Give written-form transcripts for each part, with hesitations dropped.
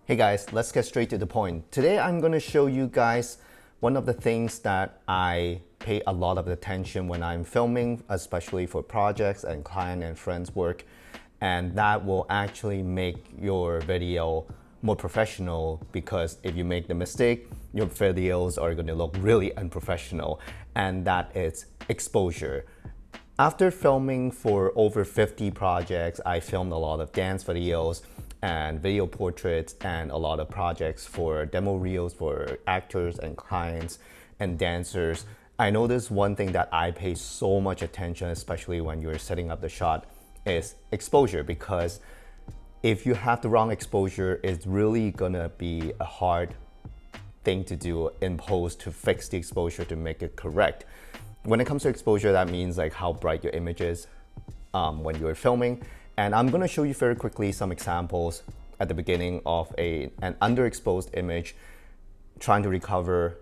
Hey guys, let's get straight to the point. Today I'm going to show you guys one of the things that I pay a lot of attention when I'm filming, especially for projects and client and friends work, and that will actually make your video more professional, because if you make the mistake, your videos are going to look really unprofessional, and that is exposure. After filming for over 50 projects, I filmed a lot of dance videos and video portraits and a lot of projects for demo reels for actors and clients and dancers. I noticed one thing that I pay so much attention, especially when you're setting up the shot, is exposure, because if you have the wrong exposure, it's really gonna be a hard thing to do in post to fix the exposure to make it correct. When it comes to exposure, that means like how bright your image is when you're filming. And I'm gonna show you very quickly some examples at the beginning of an underexposed image, trying to recover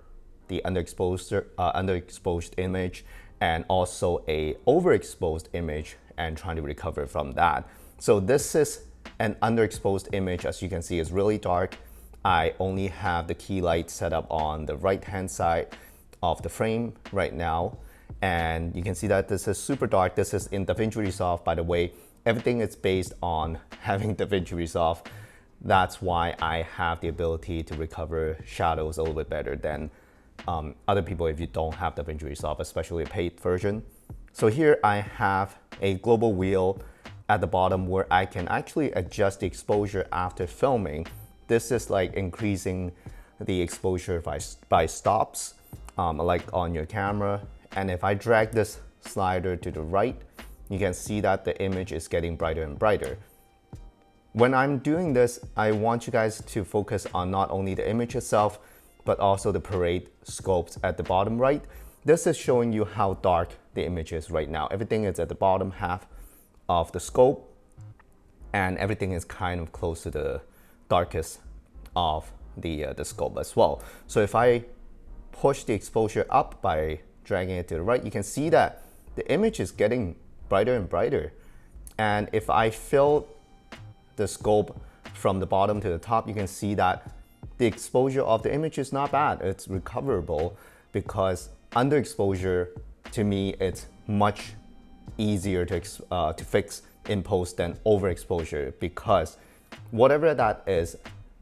the underexposed image, and also a overexposed image and trying to recover from that. So this is an underexposed image. As you can see, it's really dark. I only have the key light set up on the right hand side of the frame right now. And you can see that this is super dark. This is in DaVinci Resolve, by the way. Everything is based on having DaVinci Resolve. That's why I have the ability to recover shadows a little bit better than other people if you don't have DaVinci Resolve, especially a paid version. So here I have a global wheel at the bottom where I can actually adjust the exposure after filming. This is like increasing the exposure by stops, like on your camera. And if I drag this slider to the right, you can see that the image is getting brighter and brighter. When I'm doing this, I want you guys to focus on not only the image itself, but also the parade scopes at the bottom right. This is showing you how dark the image is right now. Everything is at the bottom half of the scope, and everything is kind of close to the darkest of the scope as well. So if I push the exposure up by dragging it to the right, you can see that the image is getting brighter and brighter. And if I fill the scope from the bottom to the top, you can see that the exposure of the image is not bad. It's recoverable, because underexposure, to me, it's much easier to fix in post than overexposure, because whatever that is,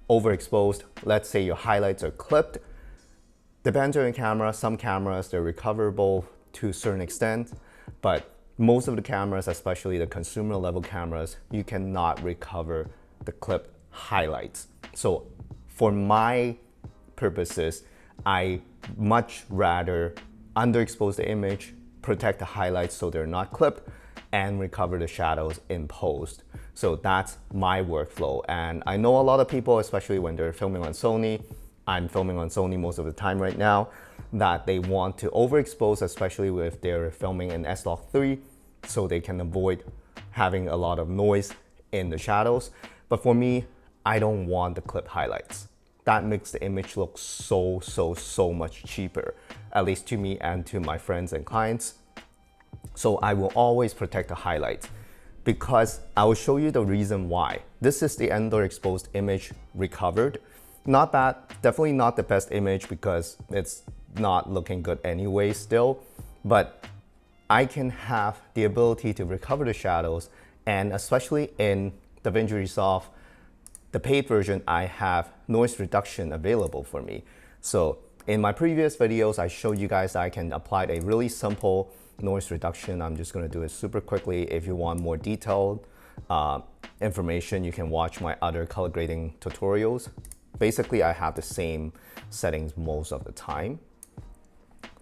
overexposed, let's say your highlights are clipped, depends on your camera. Some cameras, they're recoverable to a certain extent, but most of the cameras, especially the consumer level cameras, you cannot recover the clipped highlights. So for my purposes, I much rather underexpose the image, protect the highlights so they're not clipped, and recover the shadows in post. So that's my workflow. And I know a lot of people, especially when they're filming on Sony, I'm filming on Sony most of the time right now, that they want to overexpose, especially if they're filming in S-Log3, so they can avoid having a lot of noise in the shadows. But for me, I don't want the clip highlights. That makes the image look so much cheaper, at least to me and to my friends and clients. So I will always protect the highlights, because I will show you the reason why. This is the underexposed image recovered. Not bad, definitely not the best image, because it's not looking good anyway still, but I can have the ability to recover the shadows. And especially in DaVinci Resolve, the paid version, I have noise reduction available for me. So in my previous videos, I showed you guys that I can apply a really simple noise reduction. I'm just gonna do it super quickly. If you want more detailed information, you can watch my other color grading tutorials. Basically, I have the same settings most of the time.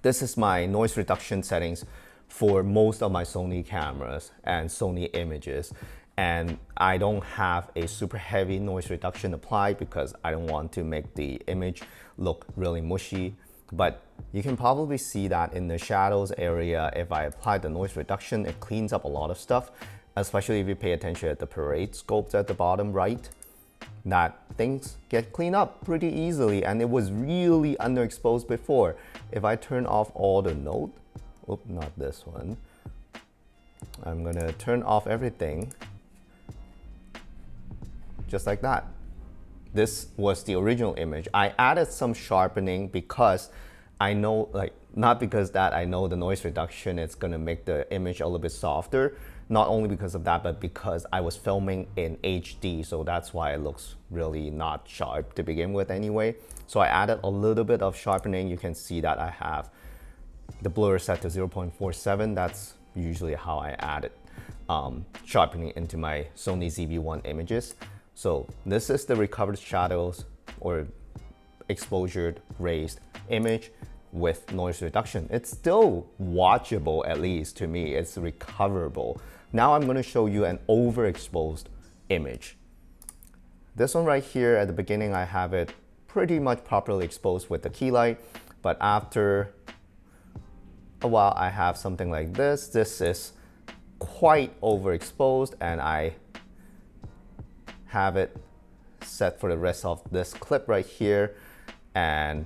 This is my noise reduction settings for most of my Sony cameras and Sony images. And I don't have a super heavy noise reduction applied, because I don't want to make the image look really mushy. But you can probably see that in the shadows area, if I apply the noise reduction, it cleans up a lot of stuff, especially if you pay attention at the parade scopes at the bottom right, that things get cleaned up pretty easily. And it was really underexposed before. If I turn off all the node, not this one, I'm gonna turn off everything just like that. this was the original image. I added some sharpening because I know, like, not because that I know the noise reduction is gonna make the image a little bit softer. Not only because of that, but because I was filming in HD, so that's why it looks really not sharp to begin with anyway. So I added a little bit of sharpening. You can see that I have the blur set to 0.47. That's usually how I added sharpening into my Sony ZV-1 images. So this is the recovered shadows or exposure raised image with noise reduction. It's still watchable, at least to me. It's recoverable. Now I'm going to show you an overexposed image. This one right here at the beginning, I have it pretty much properly exposed with the key light, but after a while I have something like this. This is quite overexposed, and I have it set for the rest of this clip right here. And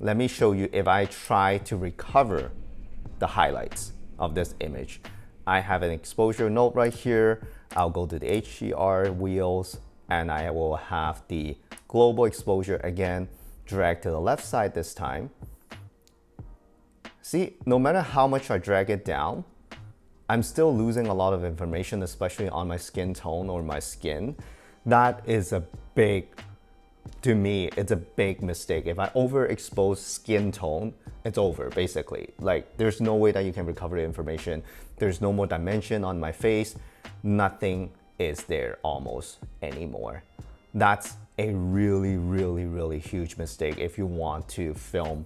let me show you if I try to recover the highlights of this image. I have an exposure node right here. I'll go to the HDR wheels, and I will have the global exposure again, drag to the left side this time. See, no matter how much I drag it down, I'm still losing a lot of information, especially on my skin tone or my skin. That is a big, to me, it's a big mistake. If I overexpose skin tone, it's over, basically. Like, there's no way that you can recover the information. There's no more dimension on my face. Nothing is there almost anymore. That's a really, really, really huge mistake if you want to film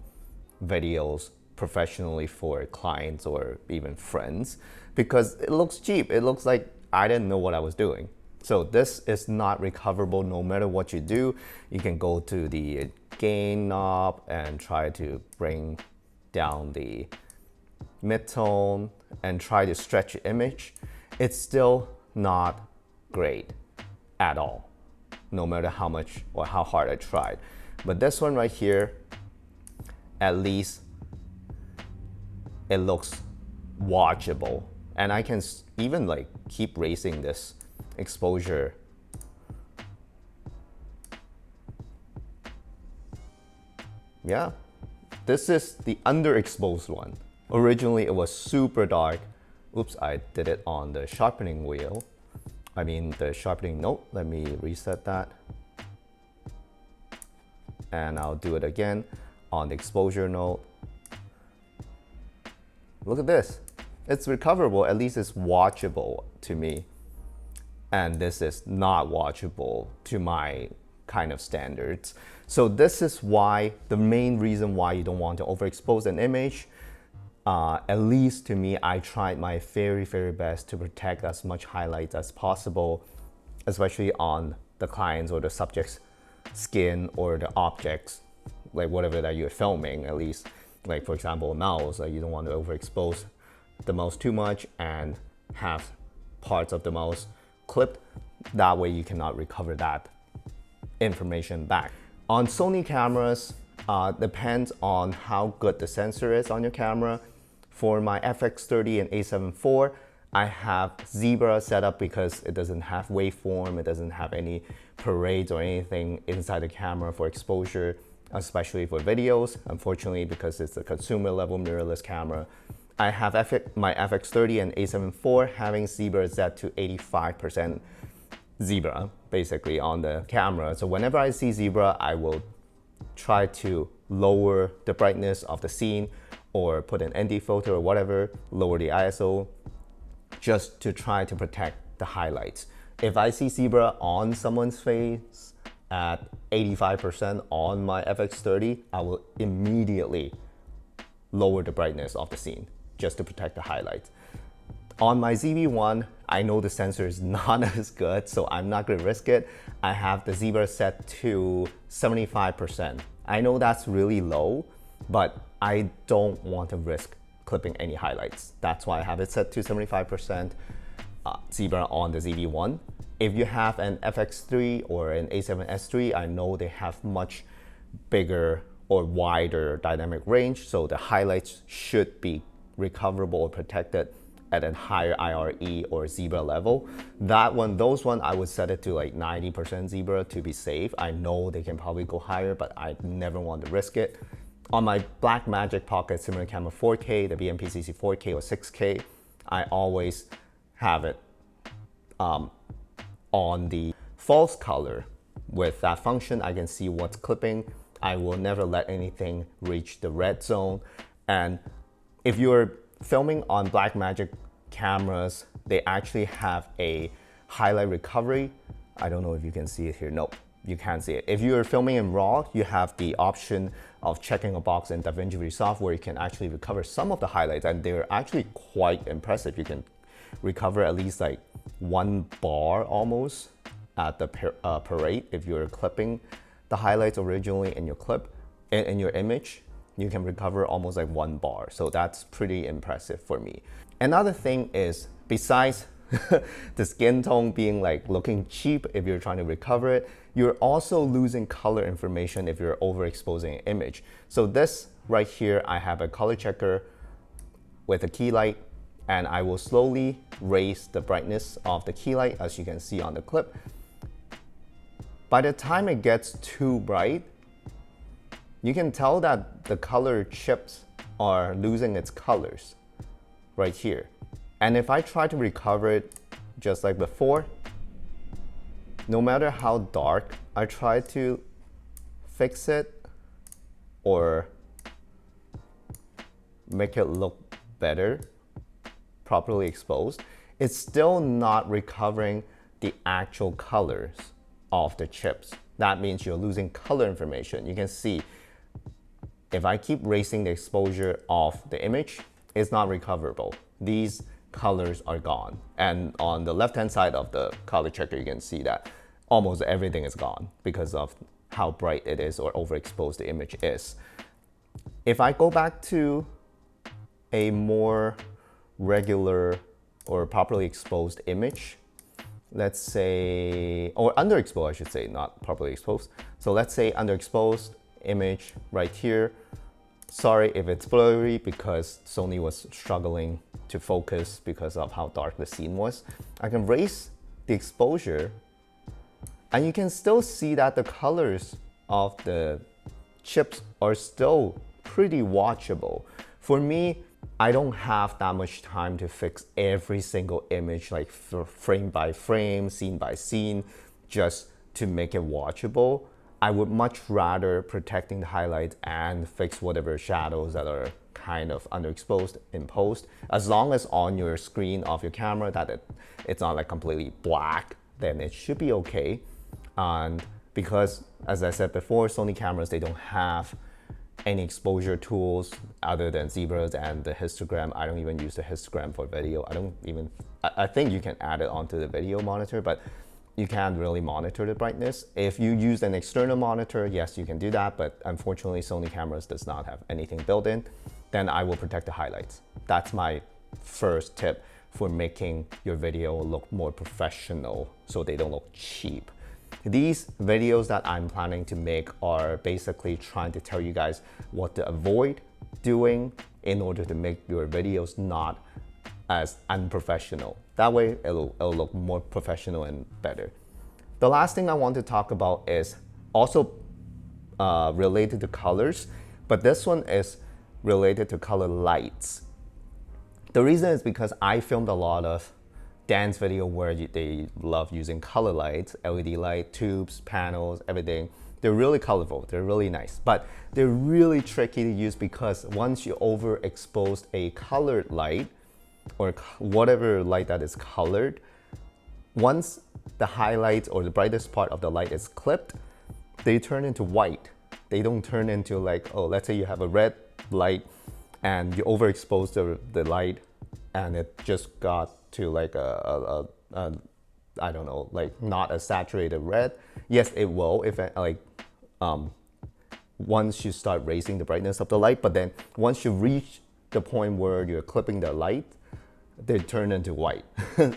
videos professionally for clients or even friends, because it looks cheap. It looks like I didn't know what I was doing. So this is not recoverable no matter what you do. You can go to the gain knob and try to bring down the midtone and try to stretch the image. It's still not great at all, no matter how much or how hard I tried. But this one right here, at least it looks watchable. And I can even like keep raising this exposure. Yeah, this is the underexposed one. Originally it was super dark. Oops, I did it on the sharpening wheel. I mean the sharpening node. Let me reset that. And I'll do it again on the exposure node. Look at this. It's recoverable, at least it's watchable to me. And this is not watchable to my kind of standards. So this is why, the main reason why you don't want to overexpose an image. At least to me, I tried my very, very best to protect as much highlights as possible, especially on the client's or the subject's skin or the objects, like whatever that you're filming, at least. Like for example, a mouse, like you don't want to overexpose the mouse too much and have parts of the mouse clipped. That way you cannot recover that information back. On Sony cameras, depends on how good the sensor is on your camera. For my FX30 and A7 IV, I have Zebra set up because it doesn't have waveform, it doesn't have any parades or anything inside the camera for exposure, especially for videos. Unfortunately, because it's a consumer level mirrorless camera, I have my FX30 and A7 IV having Zebra set to 85% Zebra, basically on the camera. So whenever I see Zebra, I will try to lower the brightness of the scene or put an ND filter or whatever, lower the ISO, just to try to protect the highlights. If I see Zebra on someone's face at 85% on my FX30, I will immediately lower the brightness of the scene just to protect the highlights. On my ZV-1, I know the sensor is not as good, so I'm not gonna risk it. I have the Zebra set to 75%. I know that's really low, but I don't want to risk clipping any highlights. That's why I have it set to 75% Zebra on the ZV-1. If you have an FX3 or an A7S3, I know they have much bigger or wider dynamic range, so the highlights should be recoverable or protected at a higher IRE or zebra level. Those one, I would set it to like 90% zebra to be safe. I know they can probably go higher, but I never want to risk it. On my Blackmagic Pocket Cinema Camera 4K, the BMPCC 4K or 6K, I always have it on the false color. With that function, I can see what's clipping. I will never let anything reach the red zone. And if you're filming on Blackmagic cameras, they actually have a highlight recovery. I don't know if you can see it here. Nope, you can't see it. If you're filming in RAW, you have the option of checking a box in DaVinci Resolve where you can actually recover some of the highlights, and they're actually quite impressive. You can recover at least like 1 bar almost at the parade. If you're clipping the highlights originally in your clip, in your image, you can recover almost like 1 bar. So that's pretty impressive for me. Another thing is, besides the skin tone being like looking cheap if you're trying to recover it, you're also losing color information if you're overexposing an image. So this right here, I have a color checker with a key light, and I will slowly raise the brightness of the key light, as you can see on the clip. By the time it gets too bright, you can tell that the color chips are losing its colors right here. And if I try to recover it just like before, no matter how dark I try to fix it or make it look better, properly exposed, it's still not recovering the actual colors of the chips. That means you're losing color information. You can see if I keep raising the exposure of the image, it's not recoverable. These colors are gone. And on the left-hand side of the color checker, you can see that almost everything is gone because of how bright it is or overexposed the image is. If I go back to a more regular or properly exposed image, let's say, or underexposed, I should say, not properly exposed. So let's say underexposed image right here. Sorry if it's blurry because Sony was struggling to focus because of how dark the scene was. I can raise the exposure and you can still see that the colors of the chips are still pretty watchable. For me, I don't have that much time to fix every single image, like frame by frame, scene by scene, just to make it watchable. I would much rather protecting the highlights and fix whatever shadows that are kind of underexposed in post. As long as on your screen of your camera that it's not like completely black, then it should be okay. And because, as I said before, Sony cameras, they don't have any exposure tools other than zebras and the histogram. I don't even use the histogram for video. I think you can add it onto the video monitor, but you can't really monitor the brightness. If you use an external monitor, yes, you can do that, but unfortunately Sony cameras does not have anything built in. Then I will protect the highlights. That's my first tip for making your video look more professional so they don't look cheap. These videos that I'm planning to make are basically trying to tell you guys what to avoid doing in order to make your videos not as unprofessional. That way it'll look more professional and better. The last thing I want to talk about is also related to colors, but this one is related to color lights. The reason is because I filmed a lot of dance video where they love using color lights, LED light, tubes, panels, everything. They're really colorful, they're really nice, but they're really tricky to use because once you overexpose a colored light or whatever light that is colored, once the highlights or the brightest part of the light is clipped, they turn into white. They don't turn into like, oh, let's say you have a red light and you overexpose the light and it just got to like I don't know, like not a saturated red. Yes, it will if once you start raising the brightness of the light, but then once you reach the point where you're clipping the light, they turn into white.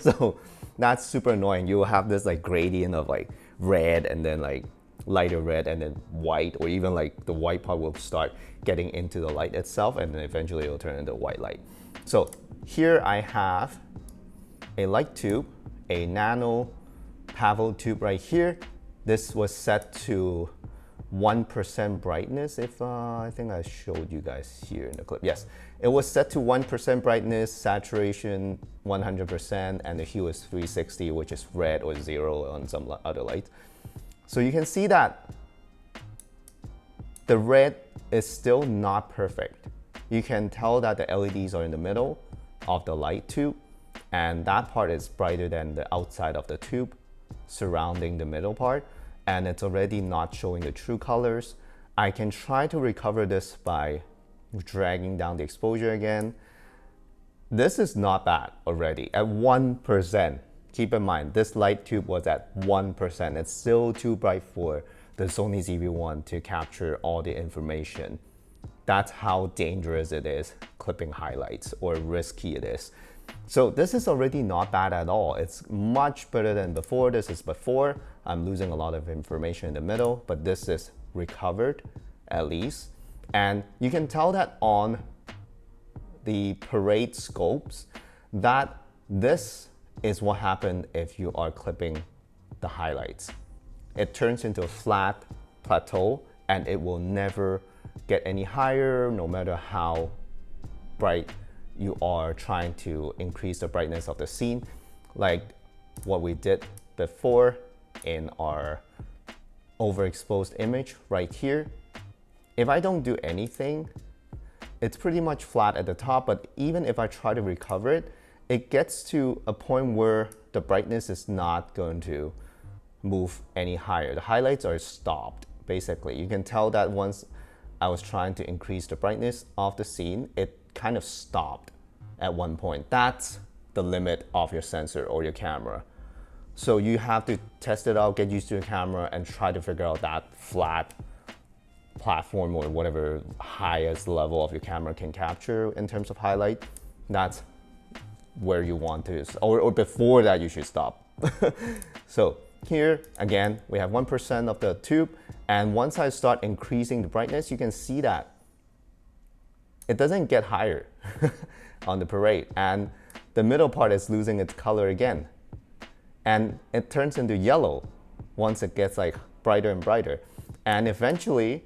So that's super annoying. You will have this like gradient of like red and then like lighter red and then white, or even like the white part will start getting into the light itself and then eventually it'll turn into white light. So Here I have a light tube, a nano Pavel tube right here. This was set to 1% brightness, if I think I showed you guys here in the clip. Yes, it was set to 1% brightness, saturation 100%, and the hue is 360, which is red or 0 on some other light. So you can see that the red is still not perfect. You can tell that the LEDs are in the middle of the light tube, and that part is brighter than the outside of the tube surrounding the middle part, and it's already not showing the true colors. I can try to recover this by dragging down the exposure again. This is not bad already at 1%. Keep in mind, this light tube was at 1%. It's still too bright for the Sony ZV-1 to capture all the information. That's how dangerous it is clipping highlights, or risky it is. So this is already not bad at all. It's much better than before. This is before. I'm losing a lot of information in the middle, but this is recovered at least. And you can tell that on the parade scopes that this is what happened if you are clipping the highlights. It turns into a flat plateau, and it will never get any higher no matter how bright you are trying to increase the brightness of the scene, like what we did before in our overexposed image right here. If I don't do anything, it's pretty much flat at the top, but even if I try to recover it, it gets to a point where the brightness is not going to move any higher. The highlights are stopped, basically. You can tell that once I was trying to increase the brightness of the scene, it kind of stopped at one point. That's the limit of your sensor or your camera. So you have to test it out, get used to your camera, and try to figure out that flat platform or whatever highest level of your camera can capture in terms of highlight. That's where you want to, or before that you should stop. So here again, we have 1% of the tube, and once I start increasing the brightness, you can see that it doesn't get higher on the parade, and the middle part is losing its color again, and it turns into yellow once it gets like brighter and brighter, and eventually,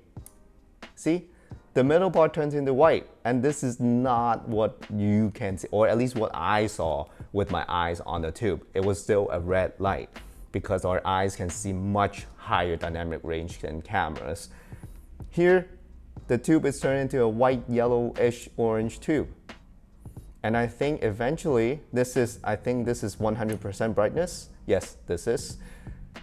see, the middle part turns into white, and this is not what you can see, or at least what I saw with my eyes on the tube. It was still a red light because our eyes can see much higher dynamic range than cameras. Here, the tube is turned into a white, yellowish, orange tube. And I think eventually, this is 100% brightness. Yes, this is.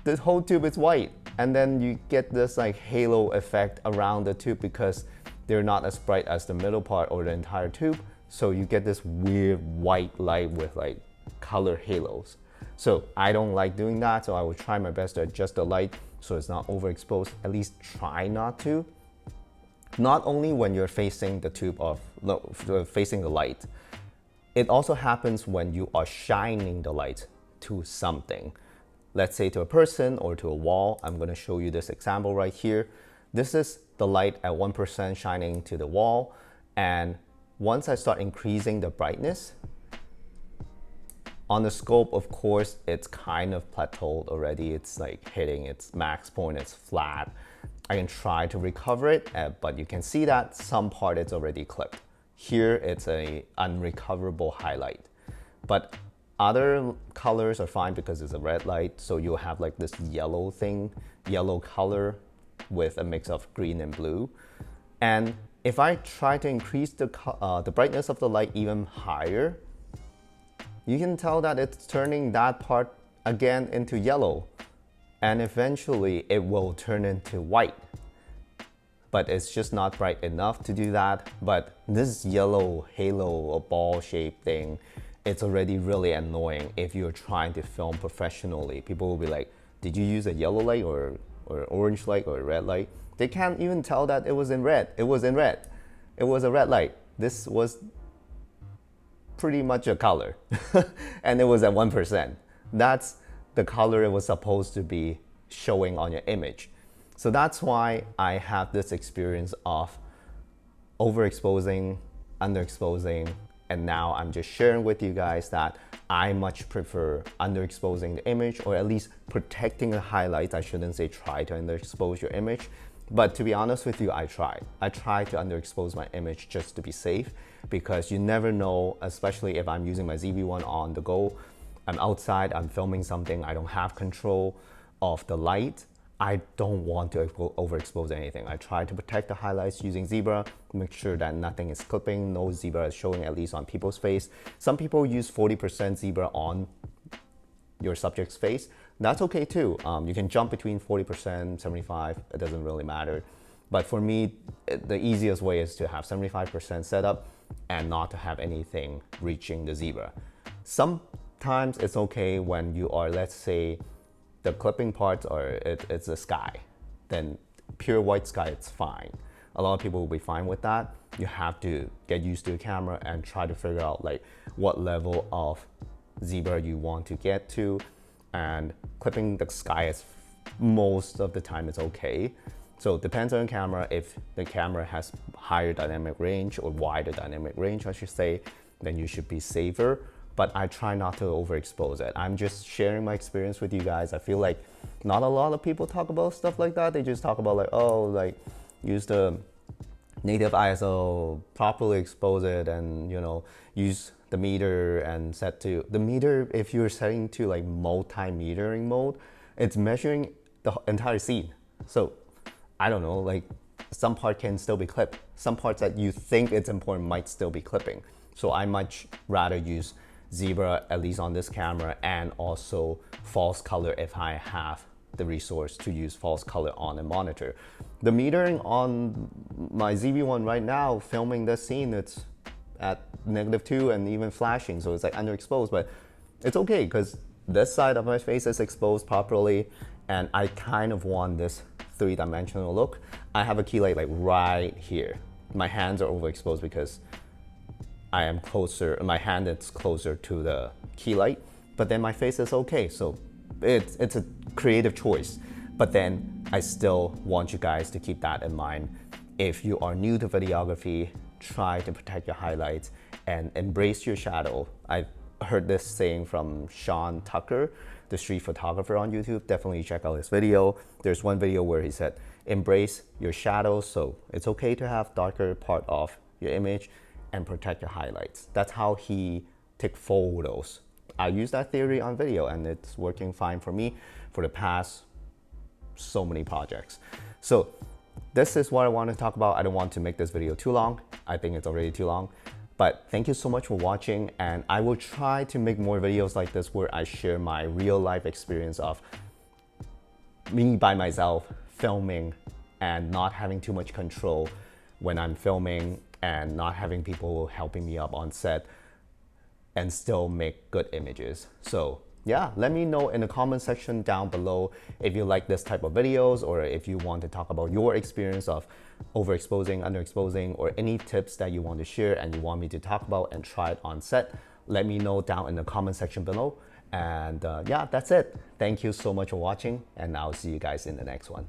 The whole tube is white. And then you get this like halo effect around the tube because they're not as bright as the middle part or the entire tube. So you get this weird white light with like color halos. So I don't like doing that, so I will try my best to adjust the light so it's not overexposed. At least try not to. Not only when you're facing the tube of, no, facing the light. It also happens when you are shining the light to something. Let's say to a person or to a wall. I'm going to show you this example right here. This is the light at 1% shining to the wall, and once I start increasing the brightness, on the scope, of course, it's kind of plateaued already. It's like hitting its max point, it's flat. I can try to recover it, but you can see that some part it's already clipped. Here, it's a unrecoverable highlight. But other colors are fine because it's a red light, so you'll have like this yellow thing, yellow color with a mix of green and blue. And if I try to increase the brightness of the light even higher, you can tell that it's turning that part again into yellow, and eventually it will turn into white. But it's just not bright enough to do that. But this yellow halo or ball shaped thing, it's already really annoying if you're trying to film professionally. People will be like, did you use a yellow light or orange light or a red light? They can't even tell that it was in red. It was in red. It was a red light. This was pretty much a color and it was at 1%. That's the color it was supposed to be showing on your image. So that's why I have this experience of overexposing, underexposing, And now I'm just sharing with you guys that I much prefer underexposing the image, or at least protecting the highlights. I shouldn't say try to underexpose your image, but to be honest with you, I tried to underexpose my image just to be safe, because you never know, especially if I'm using my ZV-1 on the go, I'm outside, I'm filming something, I don't have control of the light. I don't want to overexpose anything. I try to protect the highlights using zebra, make sure that nothing is clipping, no zebra is showing, at least on people's face. Some people use 40% zebra on your subject's face. That's okay too. You can jump between 40%, 75, it doesn't really matter. But for me, the easiest way is to have 75% set up and not to have anything reaching the zebra. Sometimes it's okay when you are, let's say, the clipping parts are it's the sky, then pure white sky, it's fine. A lot of people will be fine with that. You have to get used to the camera and try to figure out like what level of zebra you want to get to, and clipping the sky is most of the time it's okay. So it depends on the camera. If the camera has higher dynamic range, or wider dynamic range I should say, then you should be safer. But I try not to overexpose it. I'm just sharing my experience with you guys. I feel like not a lot of people talk about stuff like that. They just talk about like, oh, like use the native ISO, properly expose it, and you know, use the meter and set to the meter. If you're setting to like multi-metering mode, it's measuring the entire scene. So I don't know, like some part can still be clipped. Some parts that you think it's important might still be clipping. So I much rather use zebra, at least on this camera, and also false color if I have the resource to use false color on a monitor. The metering on my ZV-1 right now, filming this scene, it's at -2 and even flashing, so it's like underexposed, but it's okay because this side of my face is exposed properly, and I kind of want this three-dimensional look. I have a key light like right here. My hands are overexposed because I am closer, my hand is closer to the key light, but then my face is okay. So it's a creative choice. But then I still want you guys to keep that in mind. If you are new to videography, try to protect your highlights and embrace your shadow. I heard this saying from Sean Tucker, the street photographer on YouTube. Definitely check out his video. There's one video where he said, embrace your shadows. So it's okay to have darker part of your image and protect your highlights. That's how he take photos. I use that theory on video, and it's working fine for me for the past so many projects. So this is what I want to talk about. I don't want to make this video too long. I think it's already too long. But thank you so much for watching, and I will try to make more videos like this where I share my real life experience of me by myself filming and not having too much control when I'm filming, and not having people helping me up on set, and still make good images. So yeah, let me know in the comment section down below if you like this type of videos, or if you want to talk about your experience of overexposing, underexposing, or any tips that you want to share and you want me to talk about and try it on set. Let me know down in the comment section below. And yeah, that's it. Thank you so much for watching, and I'll see you guys in the next one.